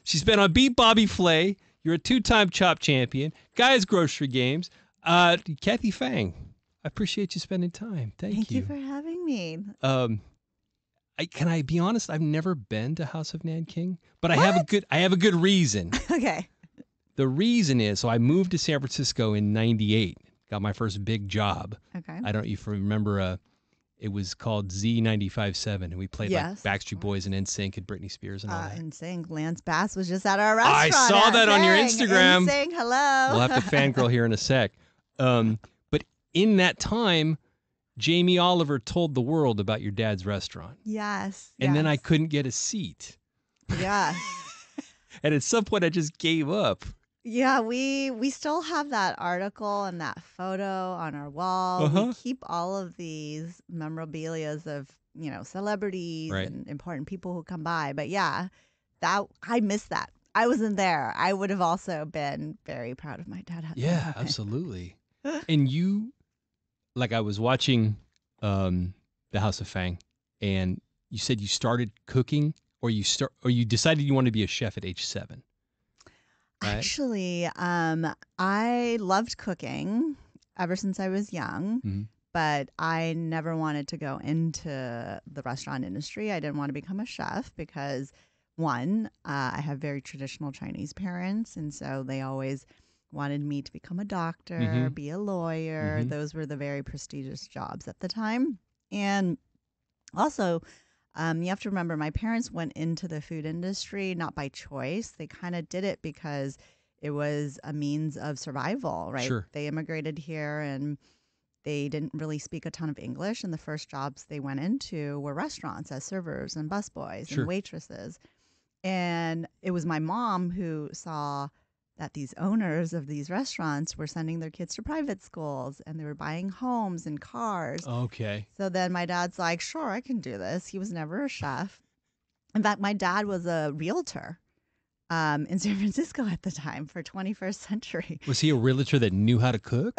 She's been on Beat Bobby Flay. You're a 2-time Chop champion. Guys Grocery Games. Kathy Fang, I appreciate you spending time. Thank you. Thank you for having me. Can I be honest? I've never been to House of Nanking, but I What? have a good reason. Okay. The reason is, so I moved to San Francisco in '98. Got my first big job. Okay. I don't know if you remember. It was called Z95.7, and we played like Yes, Backstreet Boys and NSYNC and Britney Spears and all that. NSYNC. Lance Bass was just at our restaurant. I saw that on your Instagram. NSYNC, hello. We'll have to fangirl here in a sec. But in that time, Jamie Oliver told the world about your dad's restaurant. Yes. And then I couldn't get a seat. Yes. And at some point, I just gave up. Yeah, we still have that article and that photo on our wall. We keep all of these memorabilias of, celebrities and important people who come by. But yeah, I miss that. I wasn't there. I would have also been very proud of my dad. Yeah, absolutely. And you, like I was watching The House of Fang, and you said you started cooking, or you decided you wanted to be a chef at age 7. Right? Actually, I loved cooking ever since I was young, but I never wanted to go into the restaurant industry. I didn't want to become a chef because, one, I have very traditional Chinese parents, and so they always wanted me to become a doctor, be a lawyer. Those were the very prestigious jobs at the time. And also, you have to remember, my parents went into the food industry not by choice. They kind of did it because it was a means of survival, right? Sure. They immigrated here and they didn't really speak a ton of English. And the first jobs they went into were restaurants as servers and busboys and waitresses. And it was my mom who saw that these owners of these restaurants were sending their kids to private schools and they were buying homes and cars. Okay. So then my dad's like, sure, I can do this. He was never a chef. In fact, my dad was a realtor in San Francisco at the time for 21st century. Was he a realtor that knew how to cook?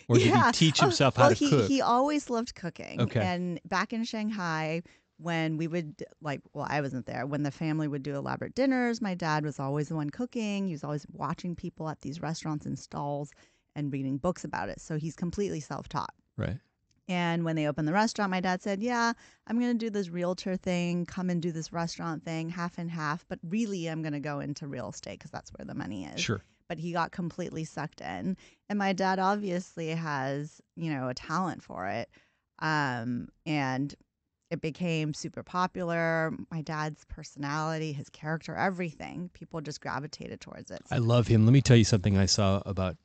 Or did he teach himself how to cook? He always loved cooking. Okay. And back in Shanghai, when we would I wasn't there. When the family would do elaborate dinners, my dad was always the one cooking. He was always watching people at these restaurants and stalls and reading books about it. So he's completely self-taught. Right. And when they opened the restaurant, my dad said, yeah, I'm going to do this realtor thing, come and do this restaurant thing, half and half. But really, I'm going to go into real estate because that's where the money is. Sure. But he got completely sucked in. And my dad obviously has, a talent for it. And it became super popular. My dad's personality, his character, everything, people just gravitated towards it. I love him. Let me tell you something I saw about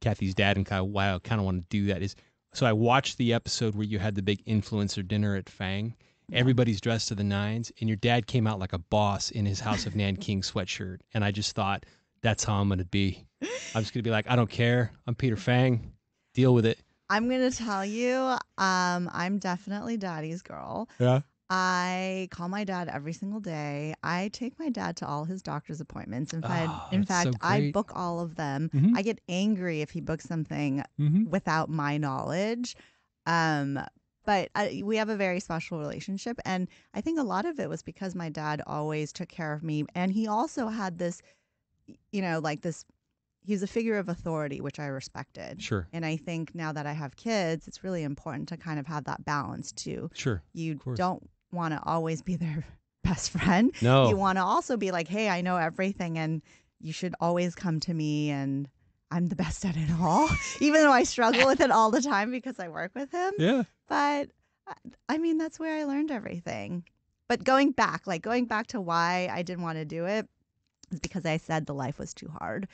Kathy's dad and why I kind of want to do that is, so I watched the episode where you had the big influencer dinner at Fang. Everybody's dressed to the nines, and your dad came out like a boss in his House of Nanking sweatshirt. And I just thought, that's how I'm going to be. I'm just going to be like, I don't care. I'm Peter Fang. Deal with it. I'm going to tell you, I'm definitely daddy's girl. Yeah. I call my dad every single day. I take my dad to all his doctor's appointments. In fact, so I book all of them. I get angry if he books something without my knowledge. But we have a very special relationship. And I think a lot of it was because my dad always took care of me. And he also had this, he was a figure of authority, which I respected. Sure. And I think now that I have kids, it's really important to kind of have that balance too. Sure. You don't want to always be their best friend. No. You want to also be like, hey, I know everything and you should always come to me and I'm the best at it all, even though I struggle with it all the time because I work with him. Yeah. But I mean, that's where I learned everything. But going back to why I didn't want to do it is because I said the life was too hard.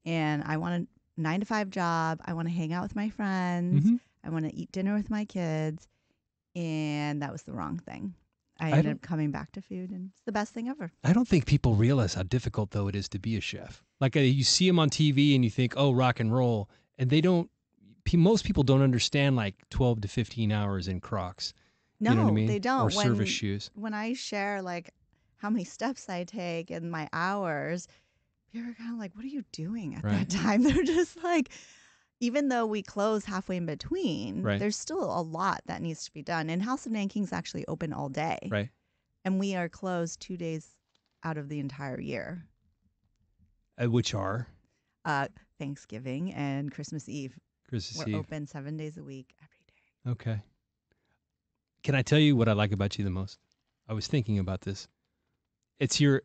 And I want a 9-to-5 job. I want to hang out with my friends. I want to eat dinner with my kids. And that was the wrong thing. I ended up coming back to food, and it's the best thing ever. I don't think people realize how difficult, though, it is to be a chef. Like you see them on TV and you think, oh, rock and roll. And most people don't understand like 12 to 15 hours in Crocs. No, you know what I mean? They don't. Or service shoes. When I share like how many steps I take and my hours, people are kind of like, what are you doing at that time? They're just like, even though we close halfway in between, there's still a lot that needs to be done. And House of Nanking's actually open all day. Right. And we are closed 2 days out of the entire year. Which are Uh, Thanksgiving and Christmas Eve. Christmas We're Eve. open 7 days a week, every day. Okay. Can I tell you what I like about you the most? I was thinking about this. It's your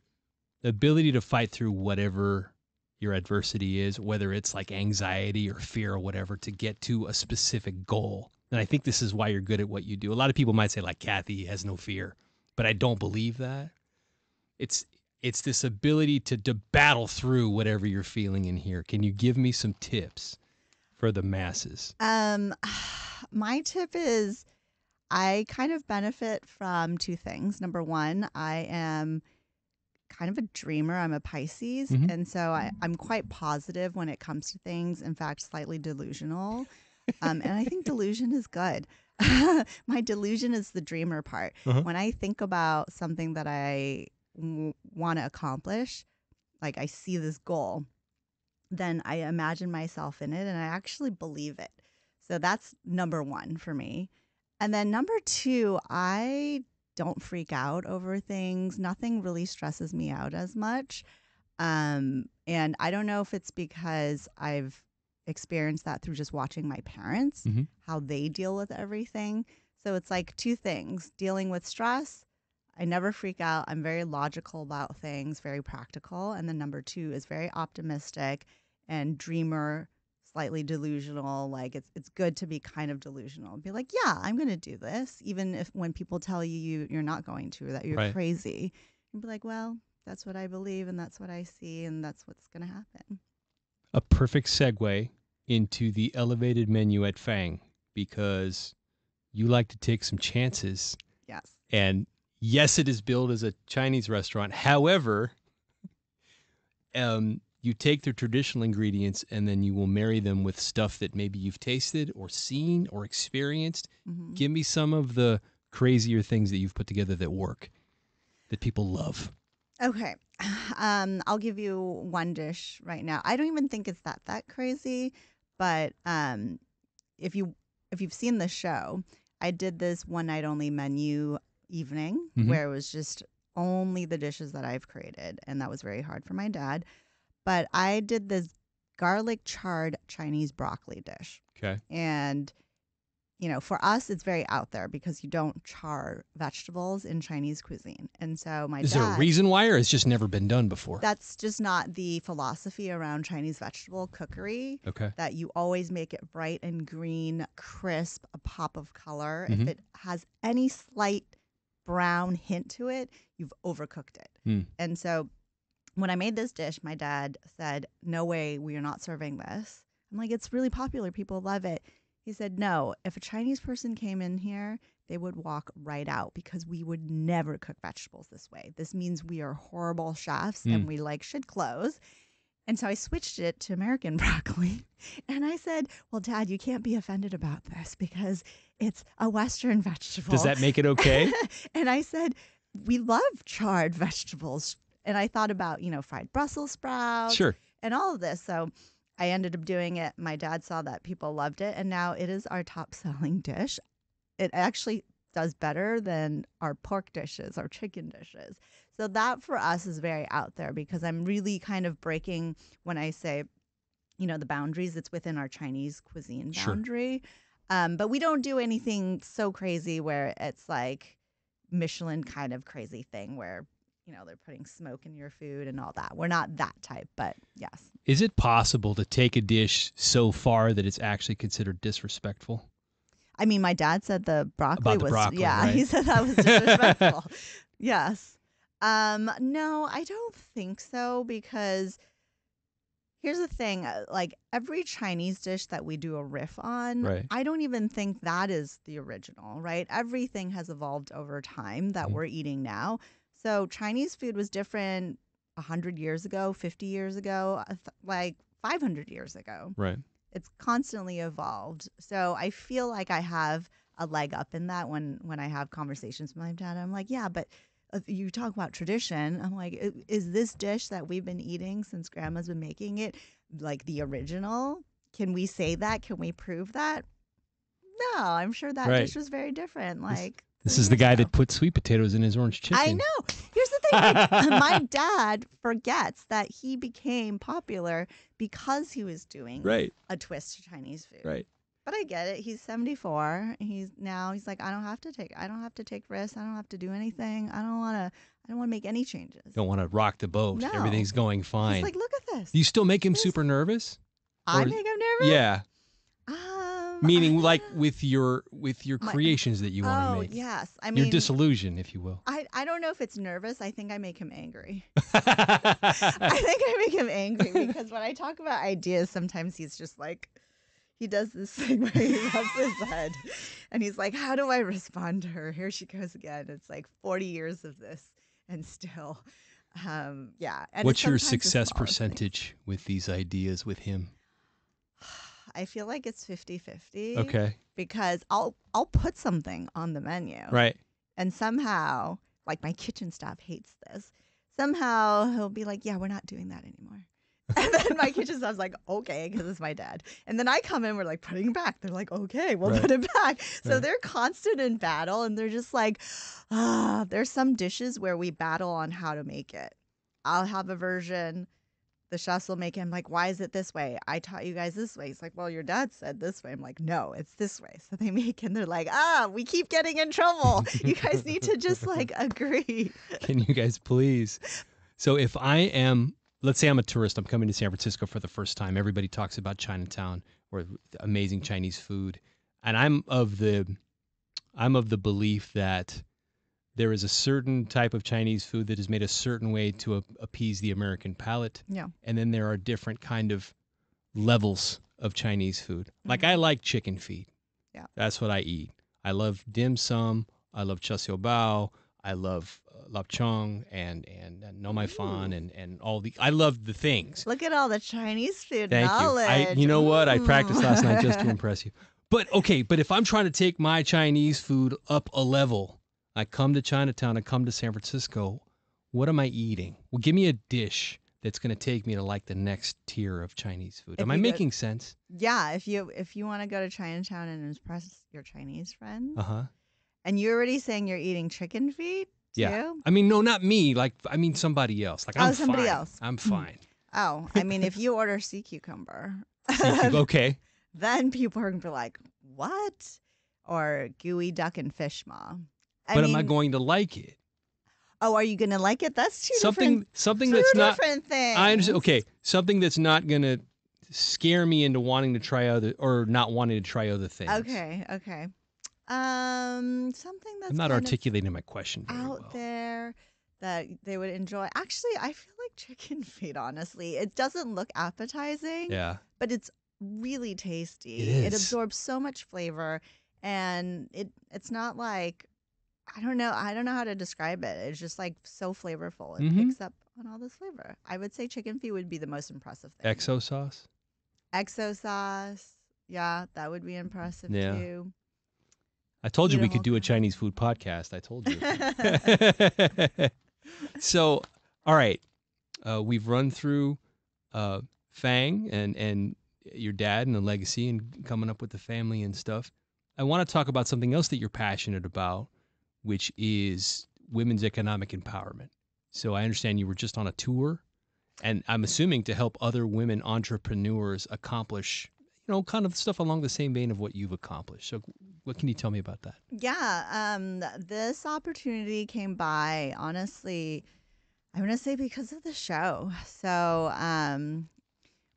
ability to fight through whatever your adversity is, whether it's like anxiety or fear or whatever, to get to a specific goal. And I think this is why you're good at what you do. A lot of people might say, like, Kathy has no fear, but I don't believe that. It's this ability to battle through whatever you're feeling in here. Can you give me some tips for the masses? My tip is I kind of benefit from two things. Number one, I am kind of a dreamer. I'm a Pisces. Mhm. And so I'm quite positive when it comes to things. In fact, slightly delusional. And I think delusion is good. My delusion is the dreamer part. Uh-huh. When I think about something that I want to accomplish, like I see this goal, then I imagine myself in it and I actually believe it. So that's number one for me. And then number two, I don't freak out over things. Nothing really stresses me out as much. And I don't know if it's because I've experienced that through just watching my parents, Mhm. how they deal with everything. So it's like two things: dealing with stress. I never freak out. I'm very logical about things, very practical. And then number two is very optimistic and dreamer, slightly delusional. Like it's good to be kind of delusional. Be like, yeah, I'm going to do this, even if when people tell you're not going to, or that you're Right. crazy. And be like, well, that's what I believe, and that's what I see, and that's what's going to happen. A perfect segue into the elevated menu at Fang, because you like to take some chances. Yes. And yes, it is billed as a Chinese restaurant. However, you take the traditional ingredients and then you will marry them with stuff that maybe you've tasted or seen or experienced. Mm-hmm. Give me some of the crazier things that you've put together that work, that people love. Okay. I'll give you one dish right now. I don't even think it's that crazy, but if you've seen the show, I did this one night only menu evening where it was just only the dishes that I've created, and that was very hard for my dad. But I did this garlic charred Chinese broccoli dish. Okay. And for us, it's very out there because you don't char vegetables in Chinese cuisine. And so Is there a reason why, or it's just never been done before? That's just not the philosophy around Chinese vegetable cookery. Okay. That you always make it bright and green, crisp, a pop of color. Mhm. If it has any slight brown hint to it, you've overcooked it. Mm. And so when I made this dish, my dad said, "No way, we are not serving this." I'm like, "It's really popular. People love it." He said, "No, if a Chinese person came in here, they would walk right out because we would never cook vegetables this way. This means we are horrible chefs and we should close." And so I switched it to American broccoli. And I said, "Well, Dad, you can't be offended about this because it's a Western vegetable." Does that make it okay? And I said, "We love charred vegetables." And I thought about, fried Brussels sprouts Sure. and all of this. So I ended up doing it. My dad saw that people loved it, and now it is our top selling dish. It actually does better than our pork dishes, our chicken dishes. So that for us is very out there because I'm really kind of breaking when I say, the boundaries. It's within our Chinese cuisine boundary. Sure. But we don't do anything so crazy where it's like Michelin kind of crazy thing where they're putting smoke in your food and all that. We're not that type, but yes. Is it possible to take a dish so far that it's actually considered disrespectful? I mean, my dad said the broccoli was, broccoli, yeah, right? he said that was disrespectful. Yes. No, I don't think so because here's the thing, like every Chinese dish that we do a riff on, Right. I don't even think that is the original, right? Everything has evolved over time that we're eating now. So Chinese food was different 100 years ago, 50 years ago, like 500 years ago. Right. It's constantly evolved. So I feel like I have a leg up in that when I have conversations with my dad. I'm like, yeah, but you talk about tradition. I'm like, is this dish that we've been eating since grandma's been making it like the original? Can we say that? Can we prove that? No, I'm sure that Right. dish was very different. Like This 3 is the years guy ago. that put sweet potatoes in his orange chicken. I know. Here's the thing. My dad forgets that he became popular because he was doing Right. a twist to Chinese food. Right. But I get it. He's 74. He's like, I don't have to take risks. I don't have to do anything. I don't want to make any changes. Don't want to rock the boat. No. Everything's going fine. He's like, look at this. Do you still make him super nervous? I Or- make him nervous? Yeah. Meaning like with your My- creations that you want to Oh, make. yes. I Your mean, disillusion, if you will. I don't know if it's nervous. I think I make him angry. I think I make him angry because when I talk about ideas, sometimes he's just like, he does this thing where he rubs his head and he's like, how do I respond to her? Here she goes again. It's like 40 years of this and still, yeah. And What's it's your sometimes the success smallest things. percentage with these ideas with him? I feel like it's 50-50. Okay. Because I'll put something on the menu. Right. And somehow, like my kitchen staff hates this. Somehow he'll be like, yeah, we're not doing that anymore. And then my kitchen staff's like, okay, because it's my dad. And then I come in, we're like putting it back. They're like, okay, we'll Right. put it back. So Right. they're constant in battle. And they're just like, there's some dishes where we battle on how to make it. I'll have a version. The chefs will make him like, why is it this way? I taught you guys this way. He's like, well, your dad said this way. I'm like, no, it's this way. So they make and they're like, we keep getting in trouble. You guys need to just like agree. Can you guys please? So if I am, let's say I'm a tourist, I'm coming to San Francisco for the first time. Everybody talks about Chinatown or amazing Chinese food. And I'm of the belief that there is a certain type of Chinese food that is made a certain way to appease the American palate. Yeah. And then there are different kind of levels of Chinese food. Like I like chicken feet. Yeah. That's what I eat. I love dim sum. I love char siu bao. I love lap chong and no mai fan and all the. I love the things. Look at all the Chinese food Thank knowledge. you. You know what? I practiced last night just to impress you. But if I'm trying to take my Chinese food up a level, I come to Chinatown, I come to San Francisco, what am I eating? Well, give me a dish that's going to take me to like the next tier of Chinese food. Am I making sense? Yeah, if you want to go to Chinatown and impress your Chinese friends, Uh-huh. and you're already saying you're eating chicken feet too? Yeah. I mean, no, not me. Like, I mean somebody else. Like, I'm somebody fine. else. I'm fine. Oh, I mean, if you order sea cucumber, Okay. then people are going to be like, what? Or gooey duck and fish maw. But am I going to like it? Oh, are you going to like it? That's Something two that's not different things. I understand. Okay, something that's not going to scare me into wanting to try other or not wanting to try other things. Okay. Something that's I'm not kind of articulating my question very out well. there that they would enjoy. Actually, I feel like chicken feet, honestly. It doesn't look appetizing, Yeah. but it's really tasty. It It is. absorbs so much flavor, and it's not like I don't know how to describe it. It's just like so flavorful. It Mhm. picks up on all this flavor. I would say chicken feet would be the most impressive thing. Exo sauce? Exo sauce. Yeah, that would be impressive Yeah. too. I told you Eat we a could whole do a cow. Chinese food podcast. I told you. So, all right. We've run through Fang and your dad and the legacy and coming up with the family and stuff. I want to talk about something else that you're passionate about, which is women's economic empowerment. So I understand you were just on a tour, and I'm assuming to help other women entrepreneurs accomplish, kind of stuff along the same vein of what you've accomplished. So what can you tell me about that? Yeah, this opportunity came by, honestly, I'm going to say because of the show. So,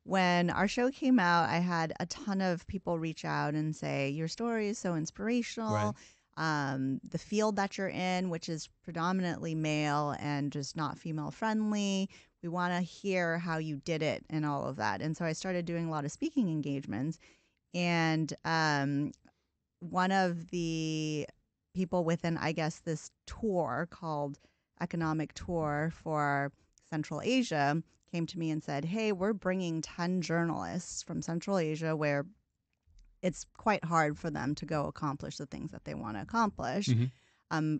when our show came out, I had a ton of people reach out and say, your story is so inspirational. The field that you're in, which is predominantly male and just not female friendly, we want to hear how you did it and all of that. And so I started doing a lot of speaking engagements. And one of the people within, I guess, this tour called Economic Tour for Central Asia came to me and said, hey, we're bringing 10 journalists from Central Asia where it's quite hard for them to go accomplish the things that they want to accomplish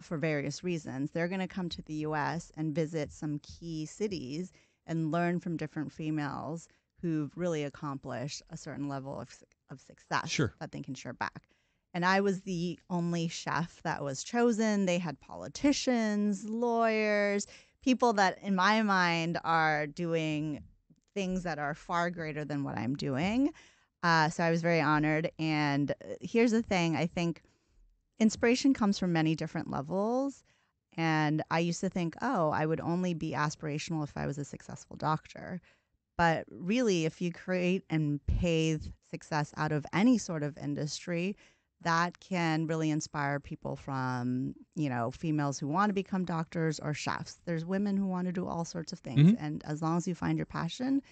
for various reasons. They're going to come to the U.S. and visit some key cities and learn from different females who've really accomplished a certain level of success Sure. that they can share back. And I was the only chef that was chosen. They had politicians, lawyers, people that in my mind are doing things that are far greater than what I'm doing. So I was very honored. And here's the thing, I think inspiration comes from many different levels. And I used to think, oh, I would only be aspirational if I was a successful doctor. But really, if you create and pave success out of any sort of industry, that can really inspire people from, females who want to become doctors or chefs. There's women who want to do all sorts of things. Mm-hmm. And as long as you find your passion,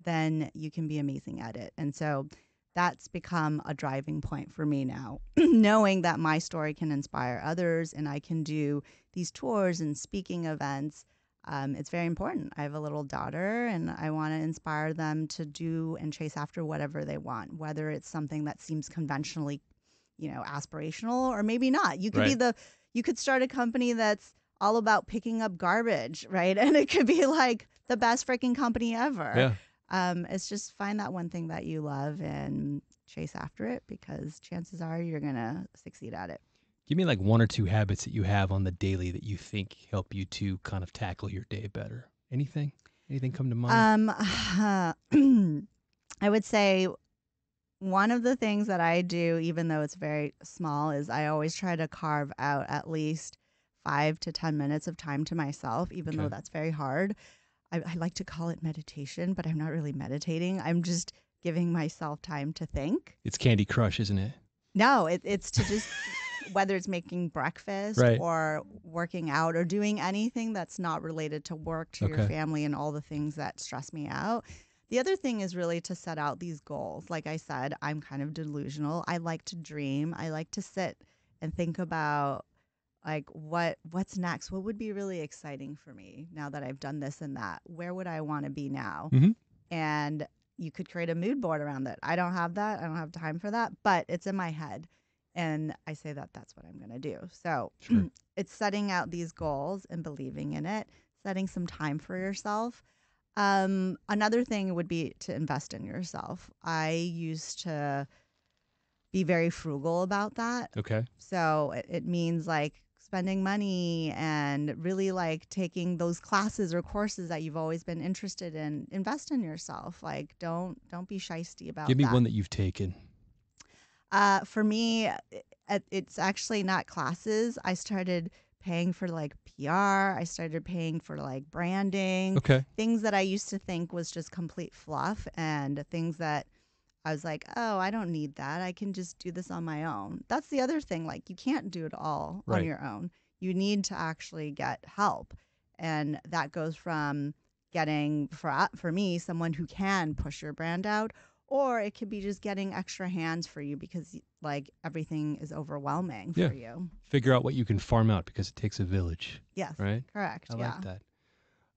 then you can be amazing at it. And so that's become a driving point for me now, knowing that my story can inspire others and I can do these tours and speaking events. It's very important. I have a little daughter and I want to inspire them to do and chase after whatever they want, whether it's something that seems conventionally, aspirational or maybe not. You could Right. you could start a company that's all about picking up garbage, right? And it could be like the best freaking company ever. Yeah. It's just find that one thing that you love and chase after it because chances are you're going to succeed at it. Give me like one or two habits that you have on the daily that you think help you to kind of tackle your day better. Anything? Anything come to mind? I would say one of the things that I do, even though it's very small, is I always try to carve out at least 5 to 10 minutes of time to myself, even though that's very hard. I like to call it meditation, but I'm not really meditating. I'm just giving myself time to think. It's Candy Crush, isn't it? No, it's to just, whether it's making breakfast Right. or working out or doing anything that's not related to work, to your family, and all the things that stress me out. The other thing is really to set out these goals. Like I said, I'm kind of delusional. I like to dream. I like to sit and think about like what's next, what would be really exciting for me now that I've done this and that, where would I want to be now? Mm-hmm. And you could create a mood board around it. I don't have that, I don't have time for that, but it's in my head and I say that that's what I'm going to do. So it's setting out these goals and believing in it, setting some time for yourself. Another thing would be to invest in yourself. I used to be very frugal about that. Okay. So it means like spending money and really like taking those classes or courses that you've always been interested in. Invest in yourself. Like don't be shysty about Give me that. one that you've taken. For me, it's actually not classes. I started paying for like PR. I started paying for like branding. Okay. Things that I used to think was just complete fluff and things that I was like, oh, I don't need that. I can just do this on my own. That's the other thing. Like, you can't do it all on your own. You need to actually get help. And that goes from getting, for me, someone who can push your brand out, or it could be just getting extra hands for you because, like, everything is overwhelming for you. Figure out what you can farm out because it takes a village. Yes. Right? Correct. I like that.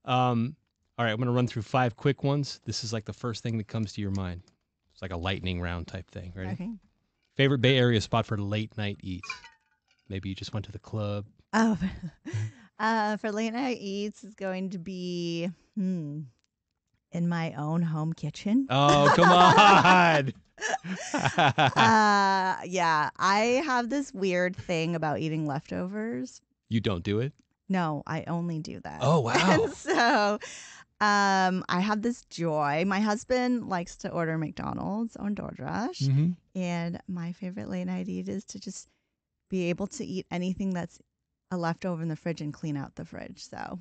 All right, I'm going to run through 5 quick ones. This is like the first thing that comes to your mind. It's like a lightning round type thing, right? Okay. Favorite Bay Area spot for late night eats? Maybe you just went to the club. Oh, for late night eats is going to be in my own home kitchen. Oh, come on. Yeah, I have this weird thing about eating leftovers. You don't do it? No, I only do that. Oh, wow. And so I have this joy. My husband likes to order McDonald's on DoorDash. Mm-hmm. And my favorite late night eat is to just be able to eat anything that's a leftover in the fridge and clean out the fridge. So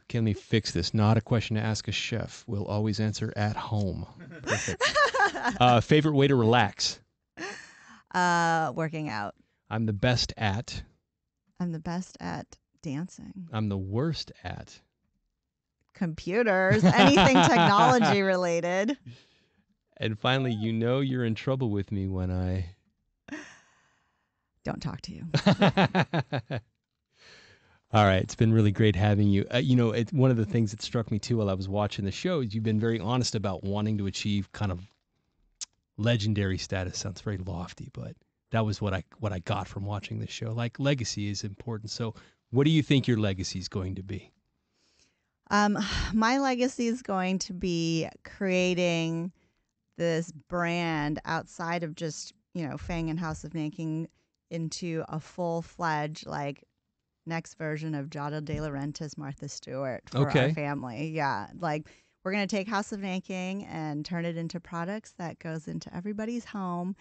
Can we fix this? Not a question to ask a chef. We'll always answer at home. Perfect. Favorite way to relax? working out. I'm the best at. I'm the best at dancing. I'm the worst at. Computers, anything technology related. And finally, you know you're in trouble with me when I don't talk to you. All right. It's been really great having you. One of the things that struck me too while I was watching the show is you've been very honest about wanting to achieve kind of legendary status. Sounds very lofty, but that was what I got from watching this show. Like, legacy is important. So what do you think your legacy is going to be? My legacy is going to be creating this brand outside of just, Fang and House of Nanking, into a full-fledged, like, next version of Giada De Laurentiis, Martha Stewart for our family. Yeah. Like, we're going to take House of Nanking and turn it into products that goes into everybody's home.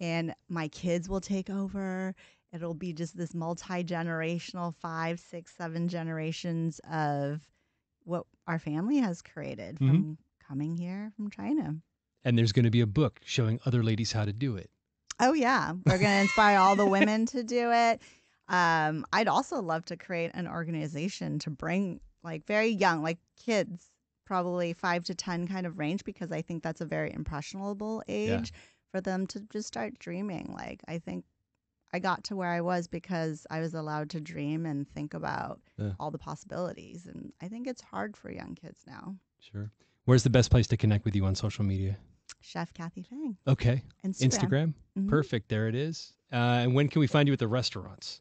And my kids will take over. It'll be just this multi-generational 5, 6, 7 generations of what our family has created from coming here from China. And there's going to be a book showing other ladies how to do it. Oh, yeah. We're going to inspire all the women to do it. I'd also love to create an organization to bring like very young, like kids, probably 5 to 10 kind of range, because I think that's a very impressionable age for them to just start dreaming. Like, I think I got to where I was because I was allowed to dream and think about all the possibilities. And I think it's hard for young kids now. Sure. Where's the best place to connect with you on social media? Chef Kathy Fang. Okay. Instagram. Perfect. There it is. And when can we find you at the restaurants?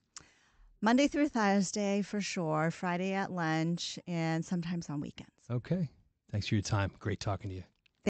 Monday through Thursday for sure, Friday at lunch, and sometimes on weekends. Okay. Thanks for your time. Great talking to you.